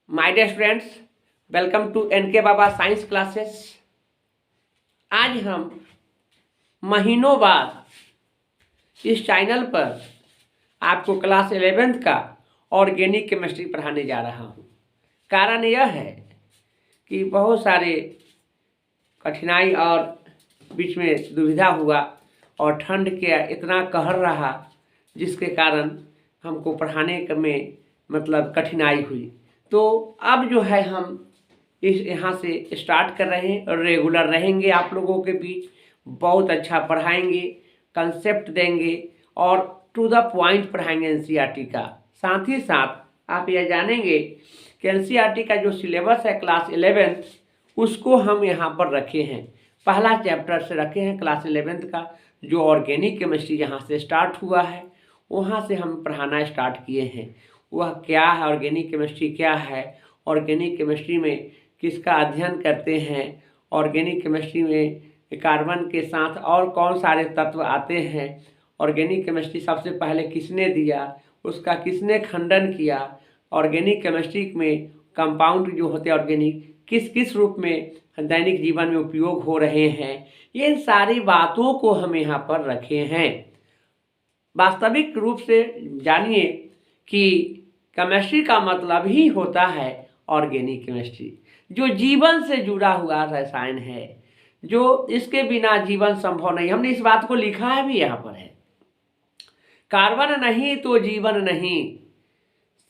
My dear students, welcome to NK Baba science classes. आज हम महीनों बाद इस चैनल पर आपको क्लास 11th का ऑर्गेनिक केमिस्ट्री पढ़ाने जा रहा हूँ। कारण यह है कि बहुत सारे कठिनाई और बीच में दुविधा हुआ और ठंड के इतना कहर रहा जिसके कारण हमको पढ़ाने में मतलब कठिनाई हुई। तो अब जो है हम इस यहाँ से स्टार्ट कर रहे हैं और रेगुलर रहेंगे आप लोगों के बीच। बहुत अच्छा पढ़ाएंगे, कंसेप्ट देंगे और टू द पॉइंट पढ़ाएंगे एनसीईआरटी का। साथ ही साथ आप यह जानेंगे कि एनसीईआरटी का जो सिलेबस है क्लास 11th उसको हम यहाँ पर रखे हैं। पहला चैप्टर से रखे हैं क्लास 11th का, जो ऑर्गेनिक केमिस्ट्री जहाँ से स्टार्ट हुआ है वहाँ से हम पढ़ाना स्टार्ट किए हैं। वह क्या है, ऑर्गेनिक केमिस्ट्री क्या है, ऑर्गेनिक केमिस्ट्री में किसका अध्ययन करते हैं, ऑर्गेनिक केमिस्ट्री में कार्बन के साथ और कौन सारे तत्व आते हैं, ऑर्गेनिक केमिस्ट्री सबसे पहले किसने दिया, उसका किसने खंडन किया, ऑर्गेनिक केमिस्ट्री में कंपाउंड जो होते हैं ऑर्गेनिक किस किस रूप में दैनिक जीवन में उपयोग हो रहे हैं, ये सारी बातों को हम यहाँ पर रखे हैं। वास्तविक रूप से जानिए कि केमिस्ट्री का मतलब ही होता है ऑर्गेनिक केमिस्ट्री, जो जीवन से जुड़ा हुआ रसायन है, जो इसके बिना जीवन संभव नहीं। हमने इस बात को लिखा है भी यहाँ पर है, कार्बन नहीं तो जीवन नहीं।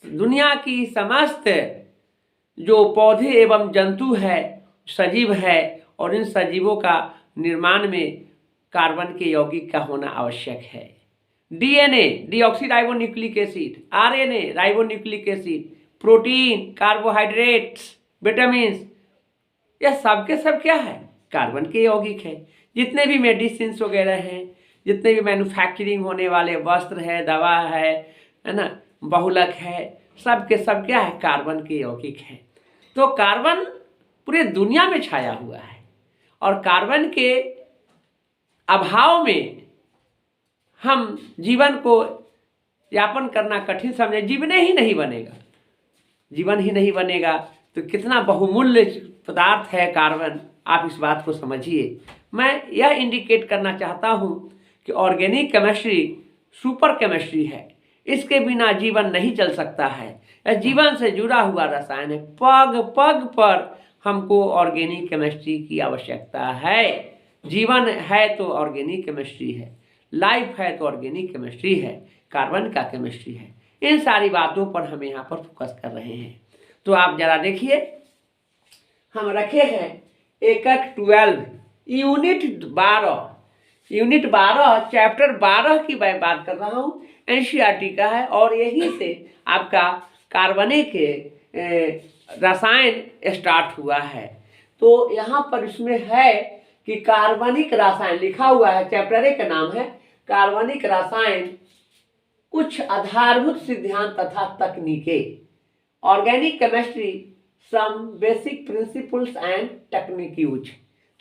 दुनिया की समस्त जो पौधे एवं जंतु है सजीव है और इन सजीवों का निर्माण में कार्बन के यौगिक का होना आवश्यक है। DNA deoxyribonucleic acid, RNA ribonucleic acid, protein, carbohydrates, vitamin, यह सब के सब क्या है, कार्बन के यौगिक है। जितने भी मेडिसिन वगैरह हैं, जितने भी मैन्युफैक्चरिंग होने वाले वस्त्र है, दवा है ना, बहुलक है, सब के सब क्या है, कार्बन के यौगिक है। तो कार्बन पूरे दुनिया में छाया हुआ है और कार्बन के अभाव में हम जीवन को यापन करना कठिन समझे। जीवन ही नहीं बनेगा, जीवन ही नहीं बनेगा तो कितना बहुमूल्य पदार्थ है कार्बन, आप इस बात को समझिए। मैं यह इंडिकेट करना चाहता हूँ कि ऑर्गेनिक केमिस्ट्री सुपर केमिस्ट्री है, इसके बिना जीवन नहीं चल सकता है। यह जीवन से जुड़ा हुआ रसायन है। पग पग पर हमको ऑर्गेनिक केमिस्ट्री की आवश्यकता है। जीवन है तो ऑर्गेनिक केमिस्ट्री है, लाइफ है तो ऑर्गेनिक केमिस्ट्री है, कार्बन का केमिस्ट्री है। इन सारी बातों पर हम यहाँ पर फोकस कर रहे हैं। तो आप जरा देखिए, हम रखे हैं एकक 12 यूनिट 12 चैप्टर 12 की मैं बात कर रहा हूँ, एनसीईआरटी का है और यहीं से आपका कार्बनिक रसायन स्टार्ट हुआ है। तो यहाँ पर इसमें है कि कार्बनिक रसायन लिखा हुआ है, चैप्टर ए का नाम है कार्बनिक रसायन, कुछ आधारभूत सिद्धांत तथा तकनीकें, organic chemistry some basic principles and technique use.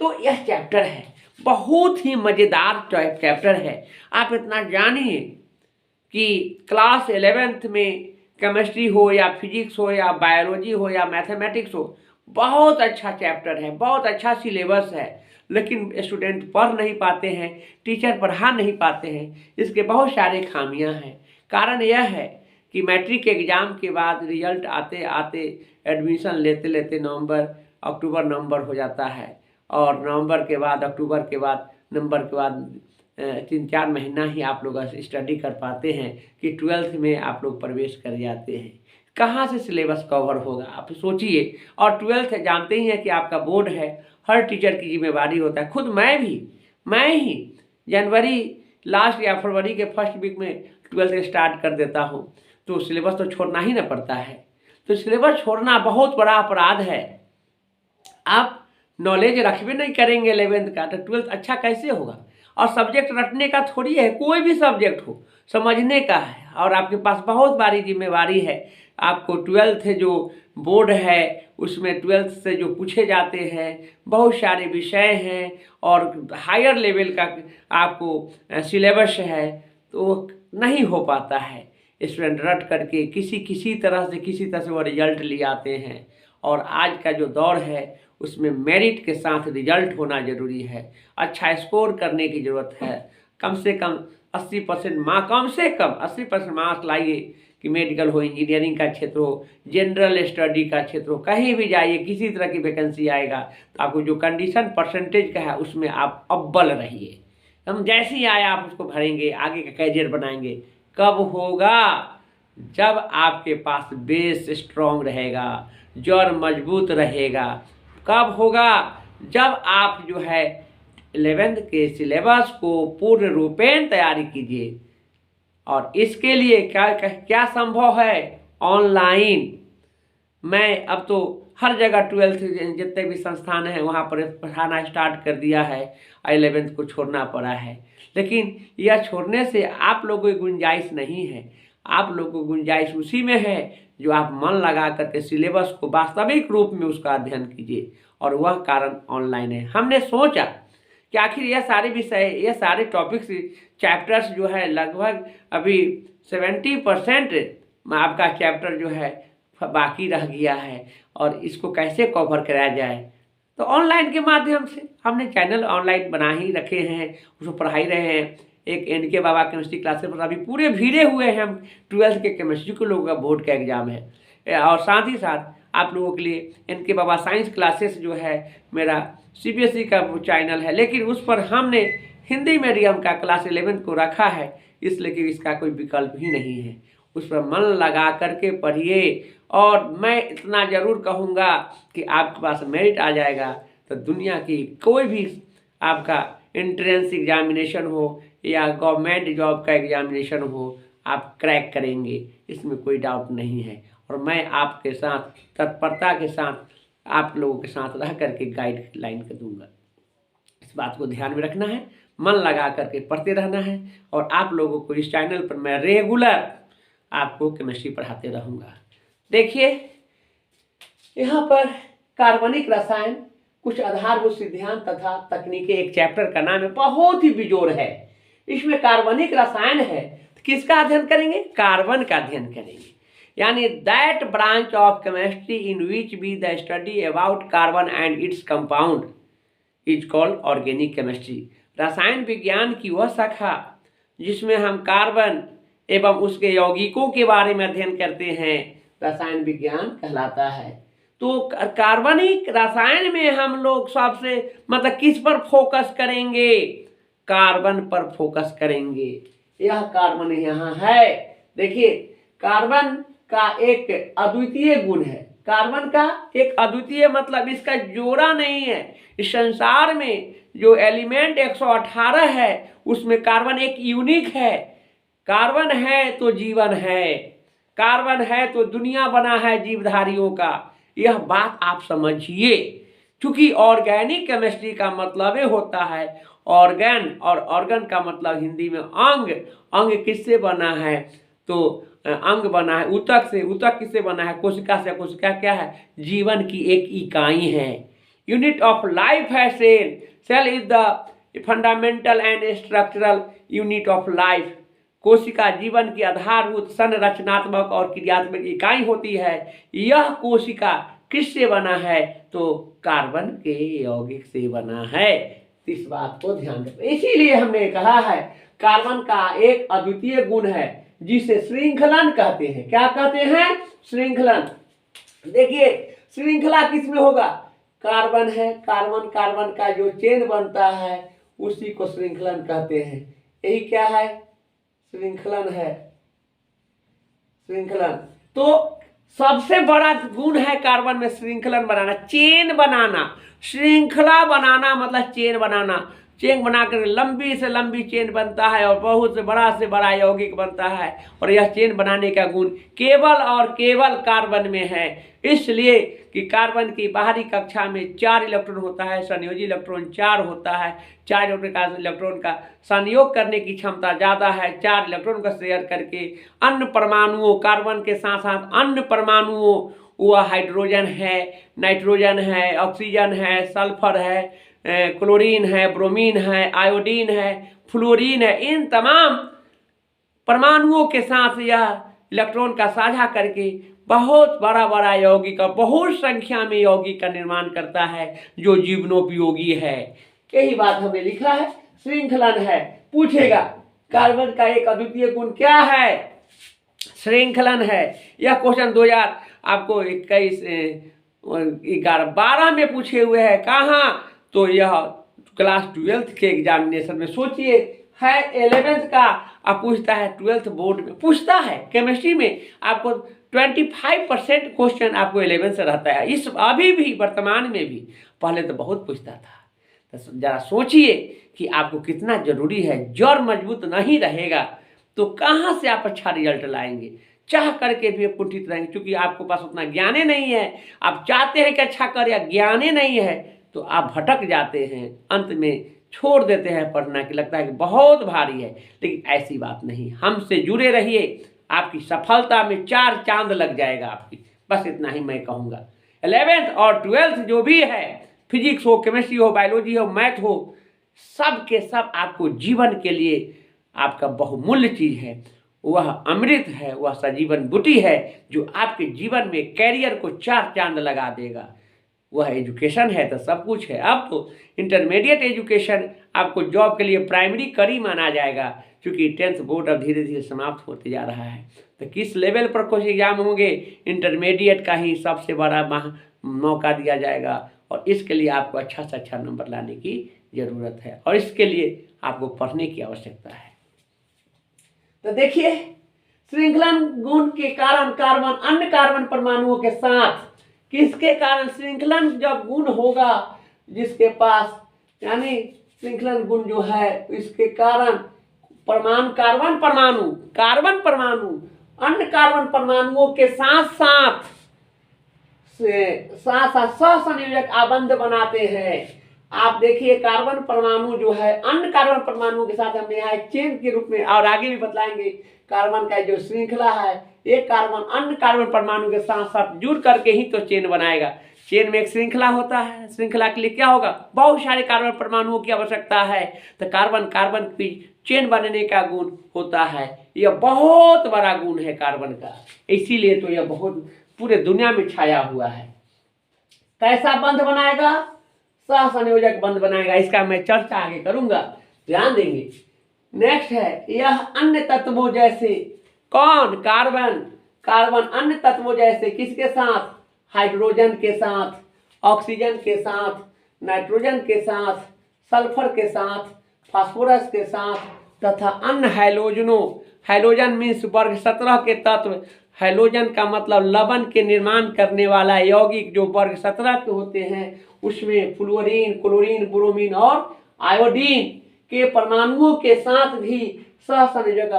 तो यह चैप्टर है, बहुत ही मज़ेदार चैप्टर है। आप इतना जानिए कि क्लास 11th में केमिस्ट्री हो या फिजिक्स हो या बायोलॉजी हो या मैथमेटिक्स हो, बहुत अच्छा चैप्टर है, बहुत अच्छा सिलेबस है, लेकिन स्टूडेंट पढ़ नहीं पाते हैं, टीचर पढ़ा नहीं पाते हैं। इसके बहुत सारे खामियां हैं। कारण यह है कि मैट्रिक एग्ज़ाम के बाद रिजल्ट आते आते एडमिशन लेते लेते अक्टूबर नवंबर हो जाता है और नवंबर के बाद अक्टूबर के बाद नवंबर के बाद 3-4 महीना ही आप लोग स्टडी कर पाते हैं कि 12th में आप लोग प्रवेश कर जाते हैं। कहाँ से सिलेबस कवर होगा, आप सोचिए। और 12th जानते ही हैं कि आपका बोर्ड है, हर टीचर की जिम्मेवारी होता है। खुद मैं ही जनवरी लास्ट या फरवरी के फर्स्ट वीक में 12th स्टार्ट कर देता हूँ, तो सिलेबस तो छोड़ना ही ना पड़ता है। तो सिलेबस छोड़ना बहुत बड़ा अपराध है। आप नॉलेज रखबे नहीं करेंगे 11th का तो 12th अच्छा कैसे होगा। और सब्जेक्ट रटने का थोड़ी है, कोई भी सब्जेक्ट हो समझने का है और आपके पास बहुत बड़ी जिम्मेवारी है। आपको 12th जो बोर्ड है उसमें 12th से जो पूछे जाते हैं बहुत सारे विषय हैं और हायर लेवल का आपको सिलेबस है, तो नहीं हो पाता है। स्टूडेंट रट करके किसी तरह से वो रिजल्ट ले आते हैं। और आज का जो दौर है उसमें मेरिट के साथ रिजल्ट होना ज़रूरी है, अच्छा स्कोर करने की ज़रूरत है। कम से कम 80% मार्क्स, कम से कम 80% मार्क्स लाइए कि मेडिकल हो, इंजीनियरिंग का क्षेत्र हो, जनरल स्टडी का क्षेत्र हो, कहीं भी जाइए किसी तरह की वैकेंसी आएगा तो आपको जो कंडीशन परसेंटेज का है उसमें आप अव्वल रहिए। हम जैसे ही आए आप उसको भरेंगे, आगे का कैरियर बनाएंगे। कब होगा? जब आपके पास बेस स्ट्रॉन्ग रहेगा, जड़ मजबूत रहेगा। कब होगा? जब आप जो है 11th के सिलेबस को पूर्ण रूपेण तैयारी कीजिए। और इसके लिए क्या संभव है? ऑनलाइन। मैं अब तो हर जगह 12th जितने भी संस्थान हैं वहाँ पर पढ़ाना स्टार्ट कर दिया है। 11th को छोड़ना पड़ा है, लेकिन यह छोड़ने से आप लोगों की गुंजाइश नहीं है। आप लोगों को गुंजाइश उसी में है जो आप मन लगा करके सिलेबस को वास्तविक रूप में उसका अध्ययन कीजिए, और वह कारण ऑनलाइन है। हमने सोचा कि आखिर यह सारे विषय, यह सारे टॉपिक्स, चैप्टर्स जो है लगभग अभी 70% आपका चैप्टर जो है बाकी रह गया है, और इसको कैसे कवर कराया जाए। तो ऑनलाइन के माध्यम से हमने चैनल ऑनलाइन बना ही रखे हैं, उसको पढ़ाई रहे हैं। एक एनके बाबा केमिस्ट्री क्लासेस पर अभी पूरे भीड़े हुए हैं हम। 12th के केमिस्ट्री के लोगों का बोर्ड का एग्जाम है, और साथ ही साथ आप लोगों के लिए एनके बाबा साइंस क्लासेस जो है मेरा CBSE का चैनल है, लेकिन उस पर हमने हिंदी मीडियम का क्लास 11 को रखा है, इसलिए कि इसका कोई विकल्प ही नहीं है। उस पर मन लगा करके पढ़िए, और मैं इतना ज़रूर कहूँगा कि आपके पास मेरिट आ जाएगा तो दुनिया की कोई भी आपका एंट्रेंस एग्जामिनेशन हो या गवर्नमेंट जॉब का एग्जामिनेशन हो, आप क्रैक करेंगे, इसमें कोई डाउट नहीं है। और मैं आपके साथ तत्परता के साथ आप लोगों के साथ रह करके गाइडलाइन कर दूंगा। इस बात को ध्यान में रखना है, मन लगा करके पढ़ते रहना है, और आप लोगों को इस चैनल पर मैं रेगुलर आपको केमिस्ट्री पढ़ाते रहूँगा। देखिए यहाँ पर कार्बनिक रसायन, कुछ आधारभूत सिद्धांत तथा तकनीकें, एक चैप्टर का नाम है, बहुत ही बेजोड़ है। इसमें कार्बनिक रसायन है, तो किसका अध्ययन करेंगे? कार्बन का अध्ययन करेंगे। यानी that branch of chemistry in which be the study about carbon and its compound is called organic chemistry. रसायन विज्ञान की वह शाखा जिसमें हम कार्बन एवं उसके यौगिकों के बारे में अध्ययन करते हैं, रसायन विज्ञान कहलाता है। तो कार्बनिक रसायन में हम लोग सबसे मतलब किस पर फोकस करेंगे? कार्बन पर फोकस करेंगे। यह कार्बन यहाँ है। देखिए कार्बन का एक अद्वितीय गुण है। कार्बन का एक अद्वितीय मतलब इसका जोड़ा नहीं है। इस संसार में जो एलिमेंट 118 है उसमें कार्बन एक यूनिक है। कार्बन है तो जीवन है, कार्बन है तो दुनिया बना है जीवधारियों का। यह बात आप समझिए, क्योंकि ऑर्गेनिक केमिस्ट्री का मतलब होता है ऑर्गन, और ऑर्गन का मतलब हिंदी में अंग। अंग किससे बना है? तो अंग बना है ऊतक से। ऊतक किससे बना है? कोशिका से। कोशिका क्या है? जीवन की एक इकाई है, यूनिट ऑफ लाइफ है cell. Cell is the fundamental and structural unit of life. कोशिका जीवन की आधारभूत संरचनात्मक और क्रियात्मक इकाई होती है। यह कोशिका किससे बना है? तो कार्बन के यौगिक से बना है। इस बात को ध्यान रखें। इसीलिए हमने कहा है कार्बन का एक अद्वितीय गुण है जिसे श्रृंखलन कहते हैं। क्या कहते हैं? श्रृंखलन। देखिए श्रृंखला किसमें होगा? कार्बन है, कार्बन कार्बन का जो चेन बनता है उसी को श्रृंखलन कहते हैं। यही क्या है? श्रृंखलन है। श्रृंखलन तो सबसे बड़ा गुण है कार्बन में श्रृंखलन बनाना, चेन बनाना। श्रृंखला बनाना मतलब चेन बनाना। चेन बनाकर लंबी से लंबी चेन बनता है और बहुत से बड़ा यौगिक बनता है, और यह चेन बनाने का गुण केवल और केवल कार्बन में है। इसलिए कि कार्बन की बाहरी कक्षा में 4 इलेक्ट्रॉन होता है, संयोजी इलेक्ट्रॉन 4 होता है। 4 इलेक्ट्रॉन का संयोग करने की क्षमता ज़्यादा है। 4 इलेक्ट्रॉन का शेयर करके अन्य परमाणुओं, कार्बन के साथ साथ अन्य परमाणुओं, वह हाइड्रोजन है, नाइट्रोजन है, ऑक्सीजन है, सल्फर है, क्लोरीन है, ब्रोमीन है, आयोडीन है, फ्लोरीन है, इन तमाम परमाणुओं के साथ यह इलेक्ट्रॉन का साझा करके बहुत बड़ा बड़ा यौगिक, बहुत संख्या में यौगिक का निर्माण करता है जो जीवनोपयोगी है। यही बात हमें लिखा है, श्रृंखलन है। पूछेगा कार्बन का एक अद्वितीय गुण क्या है, श्रृंखलन है। यह क्वेश्चन 2000 आपको 12 में पूछे हुए हैं। कहाँ, तो यह क्लास 12th के एग्जामिनेशन में। सोचिए है 11th का, अब पूछता है 12th बोर्ड में पूछता है। केमिस्ट्री में आपको 25% क्वेश्चन आपको 11 से रहता है, इस अभी भी वर्तमान में भी। पहले तो बहुत पूछता था। तो जरा सोचिए कि आपको कितना जरूरी है। जड़ मजबूत नहीं रहेगा तो कहाँ से आप अच्छा रिजल्ट लाएंगे। चाह करके भी कुंठित रहेंगे, क्योंकि आपके पास उतना ज्ञाने नहीं है। आप चाहते हैं कि अच्छा करें, ज्ञाने नहीं है तो आप भटक जाते हैं, अंत में छोड़ देते हैं पढ़ना, कि लगता है कि बहुत भारी है। लेकिन ऐसी बात नहीं, हमसे जुड़े रहिए, आपकी सफलता में 4 चांद लग जाएगा आपकी। बस इतना ही मैं कहूँगा। 11th और 12th जो भी है, फिजिक्स हो, केमिस्ट्री हो, बायोलॉजी हो, मैथ हो, सब के सब आपको जीवन के लिए आपका बहुमूल्य चीज़ है। वह अमृत है, वह सजीवन बूटी है जो आपके जीवन में कैरियर को 4 चांद लगा देगा। वह एजुकेशन है तो सब कुछ है। अब तो इंटरमीडिएट एजुकेशन आपको जॉब के लिए प्राइमरी कड़ी माना जाएगा, क्योंकि 10th बोर्ड अब धीरे धीरे समाप्त होते जा रहा है। तो किस लेवल पर कुछ एग्जाम होंगे, इंटरमीडिएट का ही सबसे बड़ा मौका दिया जाएगा। और इसके लिए आपको अच्छा से अच्छा नंबर लाने की ज़रूरत है, और इसके लिए आपको पढ़ने की आवश्यकता है। तो देखिए, श्रृंखलन गुण के कारण कार्बन अन्य कार्बन परमाणुओं के साथ, किसके कारण श्रृंखलन जब गुण होगा जिसके पास, यानी श्रृंखलन गुण जो है इसके कारण परमाणु कार्बन परमाणु अन्य कार्बन परमाणुओं के साथ साथ सहसंयोजक आबंध बनाते हैं। आप देखिए कार्बन परमाणु जो है अन्य कार्बन परमाणुओं के साथ हमने यहाँ एक चेन के रूप में, और आगे भी बतलाएंगे, कार्बन का जो श्रृंखला है एक कार्बन अन्य कार्बन परमाणु के साथ साथ जुड़ करके ही तो चेन बनाएगा। चेन में एक श्रृंखला होता है, श्रृंखला के लिए क्या होगा, बहुत सारे कार्बन परमाणुओं की आवश्यकता है। तो कार्बन की चेन बनने का गुण होता है। यह बहुत बड़ा गुण है कार्बन का, इसीलिए तो यह बहुत पूरे दुनिया में छाया हुआ है। कैसा बंध बनाएगा, सहसंयोजक बंध बनाएगा। इसका मैं चर्चा आगे करूंगा, ध्यान देंगे। नेक्स्ट है, यह अन्य तत्वों जैसे, कौन, कार्बन अन्य तत्वों जैसे किसके साथ, हाइड्रोजन के साथ, ऑक्सीजन के साथ, नाइट्रोजन के साथ, सल्फर के साथ, फास्फोरस के साथ तथा अन्य हैलोजनों, हैलोजन मीन्स वर्ग 17 के तत्व। हैलोजन का मतलब लवण के निर्माण करने वाला यौगिक जो वर्ग 17 के होते हैं, उसमें फ्लोरीन, क्लोरीन, ब्रोमीन और आयोडीन के परमाणुओं के साथ भी सहसंयोजक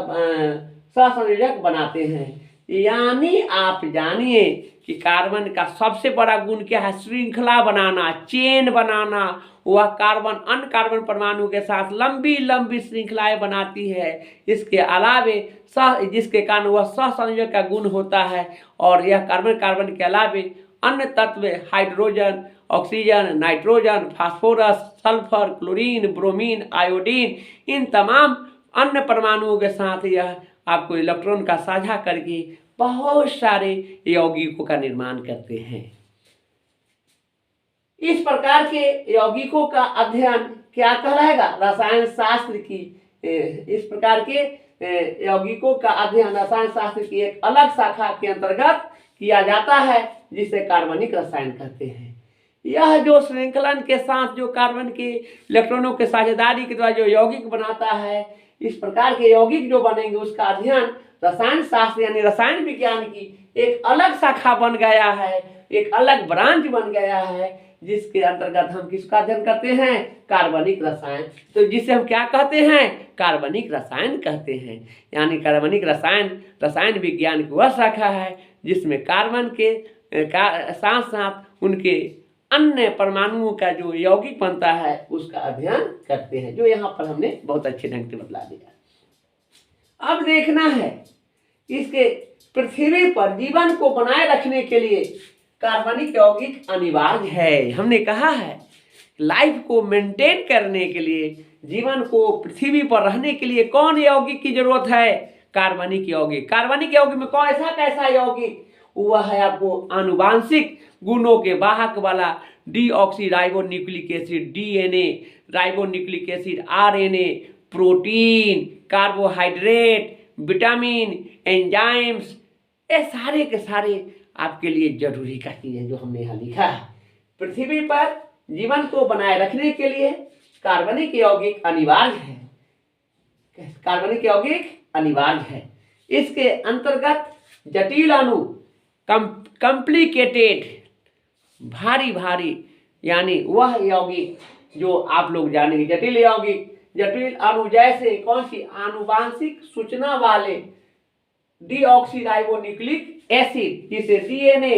बनाते हैं। यानी आप जानिए कि कार्बन का सबसे बड़ा गुण क्या है, श्रृंखला बनाना, चेन बनाना। वह कार्बन अन्य कार्बन परमाणु के साथ लंबी लंबी श्रृंखलाएं बनाती है। इसके अलावे जिसके कारण वह सहसंयोजक का गुण होता है। और यह कार्बन के अलावे अन्य तत्व hydrogen, oxygen, nitrogen, phosphorus, sulphur, chlorine, bromine, iodine, इन तमाम अन्य परमाणुओं के साथ यह आपको इलेक्ट्रॉन का साझा करके बहुत सारे यौगिकों का निर्माण करते हैं। इस प्रकार के यौगिकों का अध्ययन क्या कहलाएगा, रसायन शास्त्र की। इस प्रकार के यौगिकों का अध्ययन रसायन शास्त्र की एक अलग शाखा के अंतर्गत किया जाता है, जिसे कार्बनिक रसायन कहते हैं। यह जो श्रृंखलन के साथ जो कार्बन के इलेक्ट्रॉनों के साझेदारी के द्वारा जो यौगिक बनाता है, इस प्रकार के यौगिक जो बनेंगे उसका अध्ययन रसायन शास्त्र यानी रसायन विज्ञान की एक अलग शाखा बन गया है, एक अलग ब्रांच बन गया है, जिसके अंतर्गत हम किसका अध्ययन करते हैं, कार्बनिक रसायन। तो जिसे हम क्या कहते हैं, कार्बनिक रसायन कहते हैं। यानी कार्बनिक रसायन विज्ञान की वह शाखा है जिसमें कार्बन के साथ साथ उनके अन्य परमाणुओं का जो यौगिक बनता है उसका अध्ययन करते हैं, जो यहाँ पर हमने बहुत अच्छे ढंग से बतला दिया। अब देखना है इसके पृथ्वी पर जीवन को बनाए रखने के लिए कार्बनिक यौगिक अनिवार्य है। हमने कहा है लाइफ को मेंटेन करने के लिए, जीवन को पृथ्वी पर रहने के लिए कौन यौगिक की जरूरत है, कार्बनिक यौगिक। कार्बनिक यौगिक में कौन ऐसा कैसा यौगिक, वह है आपको आनुवांशिक गुणों के वाहक वाला deoxyribonucleic acid, DNA, ribonucleic acid, RNA, protein, carbohydrate, vitamin, enzymes, ये सारे के सारे आपके लिए जरूरी का चीज है जो हमने यहाँ लिखा है। पृथ्वी पर जीवन को बनाए रखने के लिए कार्बनिक यौगिक अनिवार्य है, कार्बनिक यौगिक अनिवार्य है। इसके अंतर्गत जटिल अणु, कॉम्प्लिकेटेड, भारी भारी, यानी वह यौगिक जो आप लोग जानेंगे, जटिल यौगिक, जटिल अणु जैसे कौन सी, आनुवांशिक सूचना वाले डीऑक्सीराइबोन्यूक्लिक एसिड, जिसे डीएनए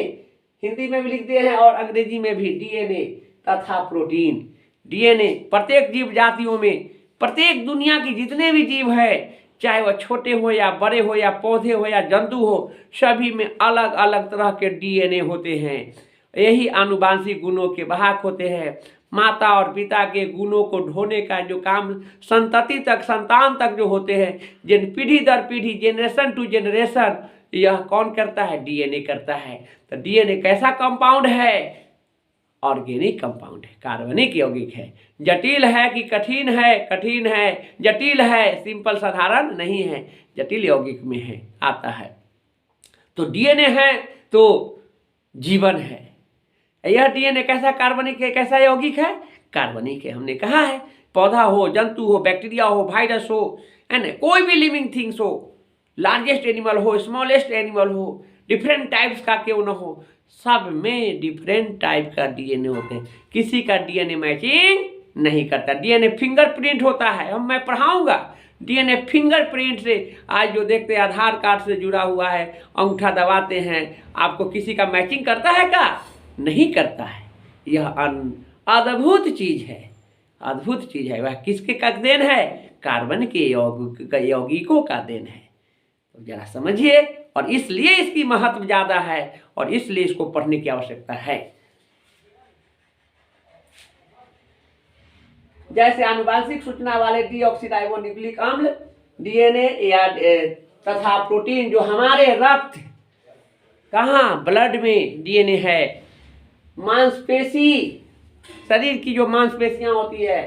हिंदी में भी लिख दिए हैं और अंग्रेजी में भी डीएनए, तथा प्रोटीन। डीएनए प्रत्येक जीव जातियों में, प्रत्येक दुनिया की जितने भी जीव है, चाहे वह छोटे हो या बड़े हो या पौधे हो या जंतु हो, सभी में अलग अलग तरह के डीएनए होते हैं। यही आनुवांशिक गुणों के वाहक होते हैं। माता और पिता के गुणों को ढोने का जो काम संतति तक, संतान तक जो होते हैं, पीढ़ी दर पीढ़ी, जेनरेशन टू जेनरेशन, यह कौन करता है, डीएनए करता है। तो डीएनए कैसा कंपाउंड है, ऑर्गेनिक कंपाउंड है, कार्बनिक यौगिक है। जटिल है कि कठिन है, कठिन है, जटिल है, सिंपल साधारण नहीं है, जटिल यौगिक में है, आता है। तो डीएनए है तो जीवन है। यह डीएनए कैसा कार्बनिक है, कैसा यौगिक है, कार्बनिक है। हमने कहा है पौधा हो, जंतु हो, बैक्टीरिया हो, वायरस हो, है कोई भी लिविंग थिंग्स हो, लार्जेस्ट एनिमल हो, स्मॉलेस्ट एनिमल हो, डिफरेंट टाइप्स का क्यों न हो, सब में डिफरेंट टाइप का डीएनए होते हैं। किसी का डीएनए मैचिंग नहीं करता। डीएनए फिंगरप्रिंट होता है, मैं पढ़ाऊंगा डीएनए फिंगरप्रिंट से। आज जो देखते हैं आधार कार्ड से जुड़ा हुआ है, अंगूठा दबाते हैं, आपको किसी का मैचिंग करता है क्या, नहीं करता है। यह अद्भुत चीज है, अद्भुत चीज है। वह किसके का देन है, कार्बन के यौगिकों का देन है। तो जरा समझिए, और इसलिए इसकी महत्व ज्यादा है और इसलिए इसको पढ़ने की आवश्यकता है। जैसे आनुवांशिक सूचना वाले डीऑक्सीराइबोन्यूक्लिक अम्ल, डीएनए या तथा प्रोटीन जो हमारे रक्त, कहाँ, ब्लड में डीएनए है, मांसपेशी, शरीर की जो मांसपेशियां होती है,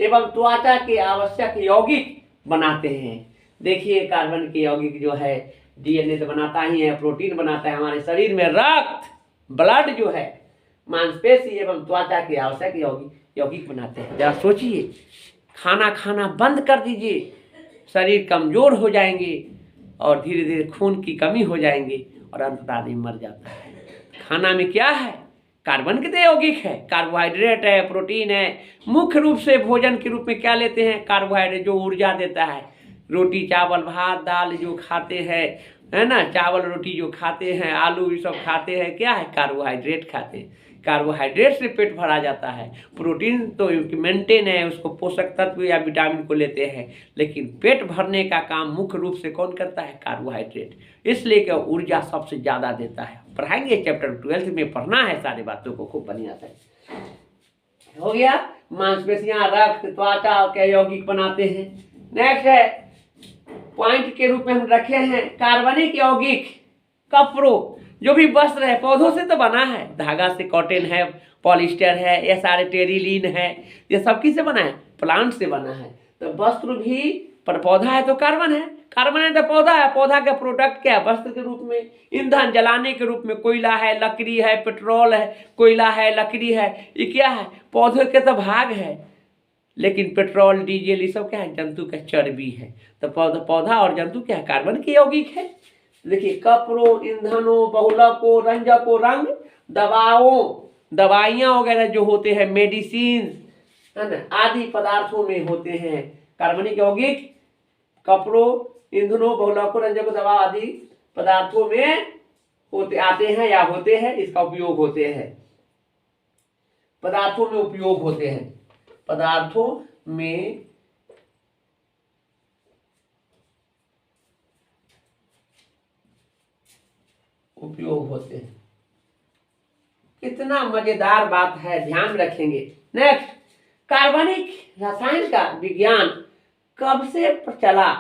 एवं त्वचा के आवश्यक यौगिक बनाते हैं। देखिए कार्बन के यौगिक जो है, डीएनए तो बनाता ही है, प्रोटीन बनाता है, हमारे शरीर में रक्त, ब्लड जो है, मांसपेशी एवं त्वचा के आवश्यक यौगिक बनाते हैं। जरा सोचिए, खाना खाना बंद कर दीजिए, शरीर कमजोर हो जाएंगे और धीरे धीरे खून की कमी हो जाएंगे और अंततः आदमी मर जाता है। खाना में क्या है, कार्बन के यौगिक है, कार्बोहाइड्रेट है, प्रोटीन है। मुख्य रूप से भोजन के रूप में क्या लेते हैं, कार्बोहाइड्रेट जो ऊर्जा देता है। रोटी, चावल, भात, दाल जो खाते हैं, है ना, चावल रोटी जो खाते हैं, आलू ये सब खाते हैं, क्या है, कार्बोहाइड्रेट खाते हैं। कार्बोहाइड्रेट से पेट भरा जाता है। प्रोटीन तो मेंटेन है, उसको पोषक तत्व या विटामिन को लेते हैं, लेकिन पेट भरने का काम मुख्य रूप से कौन करता है, कार्बोहाइड्रेट। इसलिए कि ऊर्जा सबसे ज़्यादा देता है। पढ़ाएंगे चैप्टर 12 में, पढ़ना है सारी बातों को खूब बढ़िया से। हो गया, मांसपेशियां, रक्त, त्वचा के यौगिक बनाते हैं। नेक्स्ट है, पॉइंट के रूप में हम रखे हैं कार्बनिक यौगिक, कपड़ों, जो भी वस्त्र है पौधों से तो बना है, धागा से, कॉटन है, पॉलिस्टर है, ये सारे टेरिलीन है, ये सब किससे बना है, प्लांट से बना है। तो वस्त्र भी पर पौधा है तो कार्बन है, कार्बन है तो पौधा है। पौधा का प्रोडक्ट क्या है, वस्त्र के रूप में, ईंधन जलाने के रूप में कोयला है, लकड़ी है, पेट्रोल है, कोयला है, लकड़ी है, ये क्या है, पौधे के तो भाग है। लेकिन पेट्रोल, डीजल, ये सब क्या है, जंतु का चर्बी है। तो पौधा और जंतु क्या है, कार्बन के यौगिक है। देखिए, कपड़ों, ईंधनों, बहुलकों, रंजकों, रंग, दवाओं, दवाइयाँ वगैरह जो होते हैं, मेडिसिन, है ना, आदि पदार्थों में होते हैं कार्बनिक यौगिक। कपड़ों, ईंधनों, बहुलकों, रंजकों, दवा आदि पदार्थों में होते आते हैं या होते हैं, इसका उपयोग होते हैं, पदार्थों में उपयोग होते हैं, पदार्थों में उपयोग होते हैं। कितना मजेदार बात है, ध्यान रखेंगे। नेक्स्ट, कार्बनिक रसायन का विज्ञान कब से चला,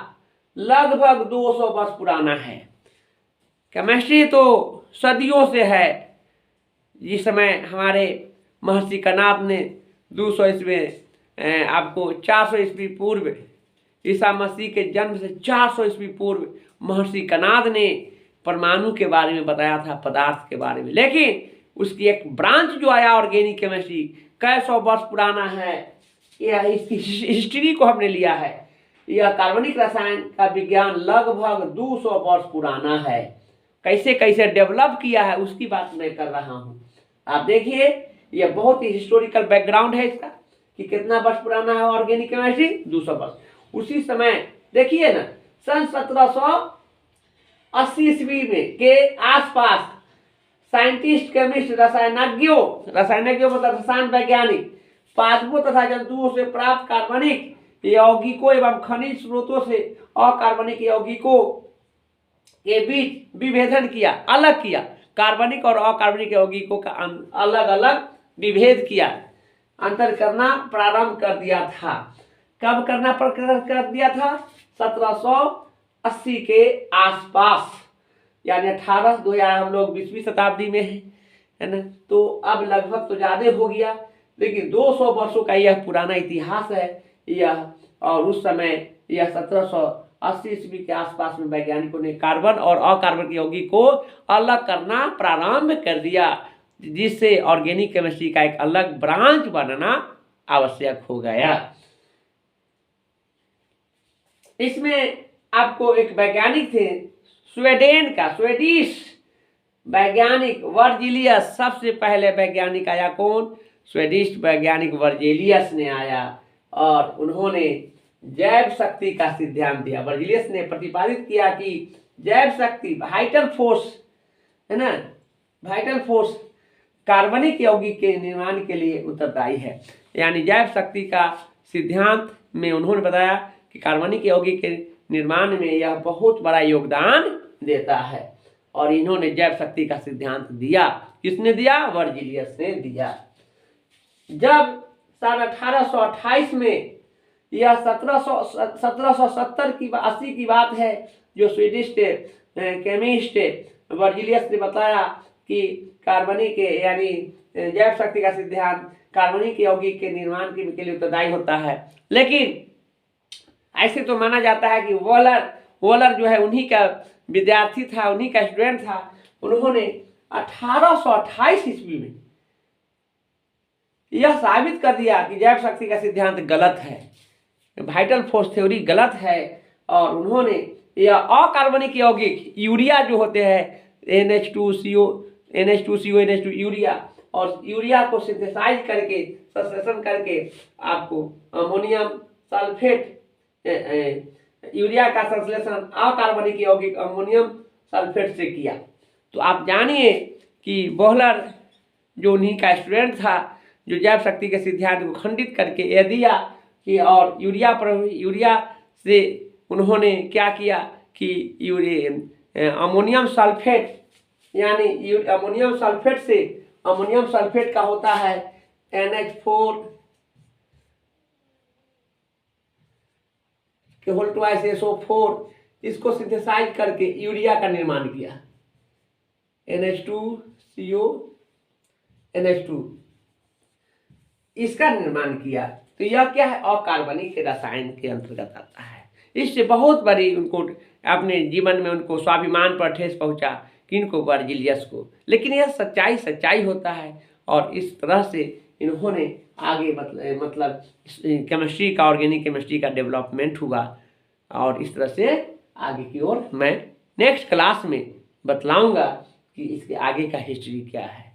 लगभग 200 वर्ष पुराना है। केमिस्ट्री तो सदियों से है। जिस समय हमारे महर्षि कणाद ने 200 ईस्वी आपको 400 ईस्वी पूर्व ईसा मसीह के जन्म से 400 ईस्वी पूर्व महर्षि कणाद ने परमाणु के बारे में बताया था, पदार्थ के बारे में। लेकिन उसकी एक ब्रांच जो आया ऑर्गेनिक केमिस्ट्री, कई सौ वर्ष पुराना है। यह इसकी हिस्ट्री को हमने लिया है। यह कार्बनिक रसायन का विज्ञान लगभग 200 वर्ष पुराना है। कैसे कैसे डेवलप किया है उसकी बात मैं कर रहा हूँ। आप देखिए, यह बहुत ही हिस्टोरिकल बैकग्राउंड है इसका कि कितना वर्ष पुराना है ऑर्गेनिक केमिस्ट्री, 200 वर्ष। उसी समय देखिए ना, सन 1780 ईस्वी में के आसपास साइंटिस्ट, केमिस्ट, रसायनज्ञों मतलब रसायन वैज्ञानिक पादपों तथा जंतुओं से प्राप्त कार्बनिक यौगिकों एवं खनिज स्रोतों से अकार्बनिक यौगिकों के बीच विभेदन किया, अलग किया। कार्बनिक और अकार्बनिक यौगिकों का अलग अलग विभेद किया, अंतर करना प्रारंभ कर दिया था। कब करना कर दिया था? 1780 के आसपास, यानी 2000 हम लोग 20वीं शताब्दी में है ना। तो अब लगभग तो ज्यादा हो गया, लेकिन 200 वर्षों का यह पुराना इतिहास है यह। और उस समय यह 1780 ईस्वी के आसपास में वैज्ञानिकों ने कार्बन और अकार्बनिक यौगिक को अलग करना प्रारंभ कर दिया, जिससे ऑर्गेनिक केमिस्ट्री का एक अलग ब्रांच बनना आवश्यक हो गया। इसमें आपको एक वैज्ञानिक थे स्वीडन का, स्वीडिश वैज्ञानिक वर्जिलियस। सबसे पहले वैज्ञानिक आया कौन? स्वीडिश वैज्ञानिक वर्जिलियस ने आया और उन्होंने जैव शक्ति का सिद्धांत दिया। वर्जिलियस ने प्रतिपादित किया कि जैव शक्ति, वाइटल फोर्स है ना, वाइटल फोर्स कार्बनिक यौगिक के निर्माण के लिए उत्तरदायी है। यानी जैव शक्ति का सिद्धांत में उन्होंने बताया कि कार्बनिक यौगिक के निर्माण में यह बहुत बड़ा योगदान देता है। और इन्होंने जैव शक्ति का सिद्धांत दिया। किसने दिया? वर्जिलियस ने दिया। जब सन 1828 में, यह 1770 की 80 की बात है, जो स्वीडिश केमिस्ट वर्जिलियस ने बताया कि कार्बनिक यानी जैव शक्ति का सिद्धांत कार्बनिक यौगिक के निर्माण के लिए उत्तरदायी होता है। लेकिन ऐसे तो माना जाता है कि वोलर जो है उन्हीं का विद्यार्थी था, उन्हीं का स्टूडेंट था। उन्होंने 1828 ईस्वी में यह साबित कर दिया कि जैव शक्ति का सिद्धांत गलत है, वाइटल फोर्स थ्योरी गलत है। और उन्होंने यह अकार्बनिक यौगिक यूरिया जो होते हैं, NH2CO यूरिया, और यूरिया को सिंथेसाइज करके, संश्लेषण करके आपको अमोनियम सल्फेट, यूरिया का संश्लेषण अकार्बनिक यौगिक अमोनियम सल्फेट से किया। तो आप जानिए कि बोहलर जो उन्हीं का स्टूडेंट था, जो जैव शक्ति के सिद्धांत को खंडित करके यह दिया कि, और यूरिया से उन्होंने क्या किया कि अमोनियम सल्फेट, यानी अमोनियम सल्फेट से, अमोनियम सल्फेट का होता है NH4 के होल ट्वाइस SO4, इसको सिंथेसाइज करके यूरिया का निर्माण किया, NH2CO NH2, इसका निर्माण किया। तो यह क्या है? अकार्बनिक रसायन के अंतर्गत आता है। इससे बहुत बड़ी उनको अपने जीवन में उनको स्वाभिमान पर ठेस पहुंचा, किनको? वर्जिलियस को। लेकिन यह सच्चाई होता है। और इस तरह से इन्होंने आगे मतलब केमिस्ट्री का, ऑर्गेनिक केमिस्ट्री का डेवलपमेंट हुआ। और इस तरह से आगे की ओर मैं नेक्स्ट क्लास में बतलाऊंगा कि इसके आगे का हिस्ट्री क्या है।